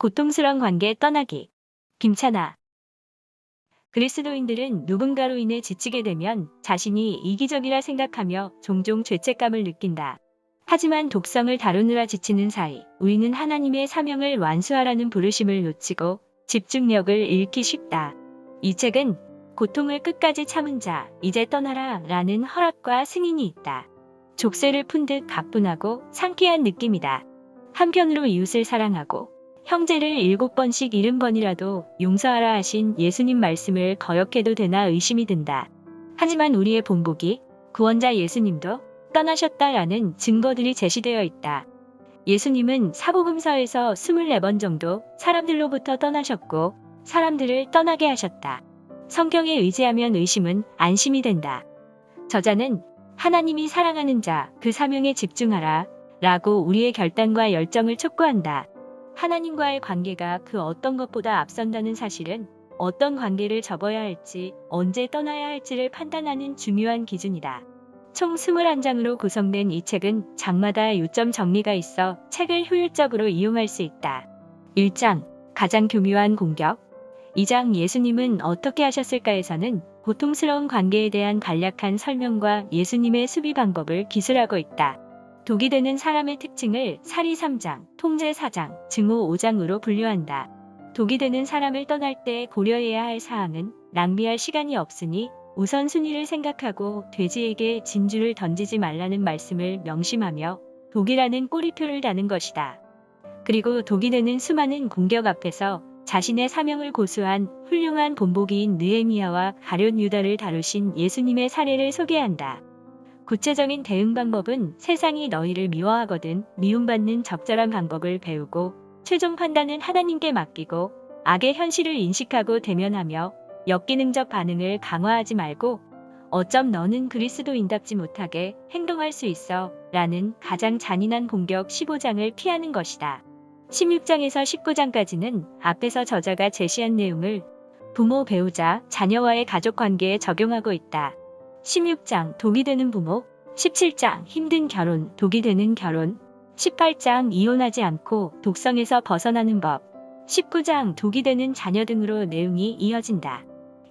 고통스러운 관계 떠나기. 김찬아. 그리스도인들은 누군가로 인해 지치게 되면 자신이 이기적이라 생각하며 종종 죄책감을 느낀다. 하지만 독성을 다루느라 지치는 사이 우리는 하나님의 사명을 완수하라는 부르심을 놓치고 집중력을 잃기 쉽다. 이 책은 고통을 끝까지 참은 자, 이제 떠나라 라는 허락과 승인이 있다. 족쇄를 푼 듯 가뿐하고 상쾌한 느낌이다. 한편으로 이웃을 사랑하고 형제를 7번씩 70번이라도 용서하라 하신 예수님 말씀을 거역해도 되나 의심이 든다. 하지만 우리의 본보기, 구원자 예수님도 떠나셨다라는 증거들이 제시되어 있다. 예수님은 사복음서에서 24번 정도 사람들로부터 떠나셨고 사람들을 떠나게 하셨다. 성경에 의지하면 의심은 안심이 된다. 저자는 하나님이 사랑하는 자, 그 사명에 집중하라 라고 우리의 결단과 열정을 촉구한다. 하나님과의 관계가 그 어떤 것보다 앞선다는 사실은 어떤 관계를 접어야 할지, 언제 떠나야 할지를 판단하는 중요한 기준이다. 총 21장으로 구성된 이 책은 장마다 요점 정리가 있어 책을 효율적으로 이용할 수 있다. 1장, 가장 교묘한 공격. 2장 예수님은 어떻게 하셨을까에서는 고통스러운 관계에 대한 간략한 설명과 예수님의 수비 방법을 기술하고 있다. 독이 되는 사람의 특징을 사리 3장, 통제 4장, 증오 5장으로 분류한다. 독이 되는 사람을 떠날 때 고려해야 할 사항은 낭비할 시간이 없으니 우선순위를 생각하고 돼지에게 진주를 던지지 말라는 말씀을 명심하며 독이라는 꼬리표를 다는 것이다. 그리고 독이 되는 수많은 공격 앞에서 자신의 사명을 고수한 훌륭한 본보기인 느헤미야와 가룟 유다를 다루신 예수님의 사례를 소개한다. 구체적인 대응 방법은 세상이 너희를 미워하거든 미움받는 적절한 방법을 배우고 최종 판단은 하나님께 맡기고 악의 현실을 인식하고 대면하며 역기능적 반응을 강화하지 말고 어쩜 너는 그리스도인답지 못하게 행동할 수 있어 라는 가장 잔인한 공격 15장을 피하는 것이다. 16장에서 19장까지는 앞에서 저자가 제시한 내용을 부모, 배우자, 자녀와의 가족 관계에 적용하고 있다. 16장 독이 되는 부모, 17장 힘든 결혼, 독이 되는 결혼, 18장 이혼하지 않고 독성에서 벗어나는 법, 19장 독이 되는 자녀 등으로 내용이 이어진다.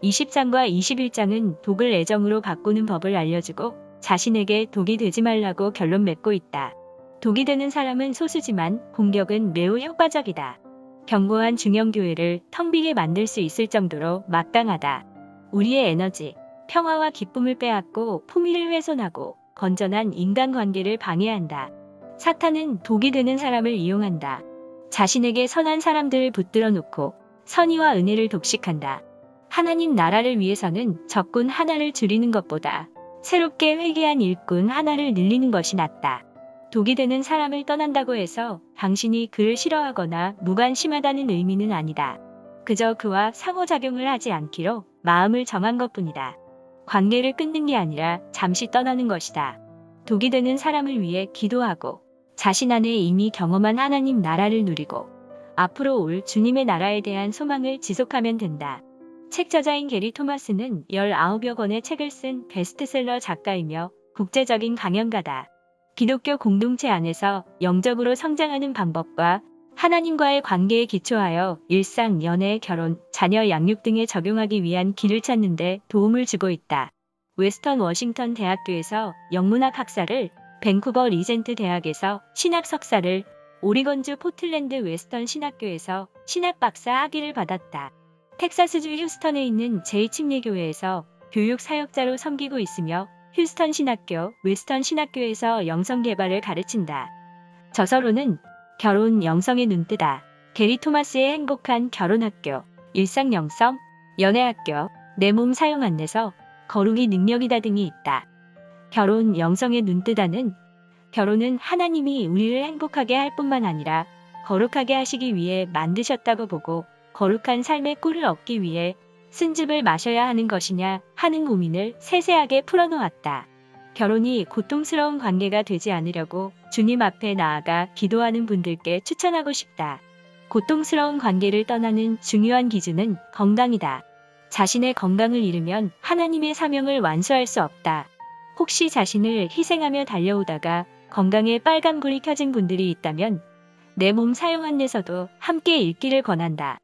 20장과 21장은 독을 애정으로 바꾸는 법을 알려주고 자신에게 독이 되지 말라고 결론 맺고 있다. 독이 되는 사람은 소수지만 공격은 매우 효과적이다. 견고한 중형교회를 텅 비게 만들 수 있을 정도로 막강하다. 우리의 에너지, 평화와 기쁨을 빼앗고 품위를 훼손하고 건전한 인간관계를 방해한다. 사탄은 독이 되는 사람을 이용한다. 자신에게 선한 사람들을 붙들어 놓고 선의와 은혜를 독식한다. 하나님 나라를 위해서는 적군 하나를 줄이는 것보다 새롭게 회개한 일꾼 하나를 늘리는 것이 낫다. 독이 되는 사람을 떠난다고 해서 당신이 그를 싫어하거나 무관심하다는 의미는 아니다. 그저 그와 상호작용을 하지 않기로 마음을 정한 것뿐이다. 관계를 끊는 게 아니라 잠시 떠나는 것이다. 독이 되는 사람을 위해 기도하고 자신 안에 이미 경험한 하나님 나라를 누리고 앞으로 올 주님의 나라에 대한 소망을 지속하면 된다. 책 저자인 게리 토마스는 19여 권의 책을 쓴 베스트셀러 작가이며 국제적인 강연가다. 기독교 공동체 안에서 영적으로 성장하는 방법과 하나님과의 관계에 기초하여 일상, 연애, 결혼, 자녀 양육 등에 적용하기 위한 길을 찾는 데 도움을 주고 있다. 웨스턴 워싱턴 대학교에서 영문학 학사를, 밴쿠버 리젠트 대학에서 신학 석사를, 오리건주 포틀랜드 웨스턴 신학교에서 신학 박사 학위를 받았다. 텍사스주 휴스턴에 있는 제2침례교회에서 교육 사역자로 섬기고 있으며 휴스턴 신학교, 웨스턴 신학교에서 영성 개발을 가르친다. 저서로는 결혼 영성의 눈뜨다. 게리 토마스의 행복한 결혼학교, 일상 영성, 연애학교, 내 몸 사용 안내서, 거룩이 능력이다 등이 있다. 결혼 영성의 눈뜨다는 결혼은 하나님이 우리를 행복하게 할 뿐만 아니라 거룩하게 하시기 위해 만드셨다고 보고 거룩한 삶의 꿀을 얻기 위해 쓴즙을 마셔야 하는 것이냐 하는 고민을 세세하게 풀어놓았다. 결혼이 고통스러운 관계가 되지 않으려고 주님 앞에 나아가 기도하는 분들께 추천하고 싶다. 고통스러운 관계를 떠나는 중요한 기준은 건강이다. 자신의 건강을 잃으면 하나님의 사명을 완수할 수 없다. 혹시 자신을 희생하며 달려오다가 건강에 빨간불이 켜진 분들이 있다면 내 몸 사용 안내서도 함께 읽기를 권한다.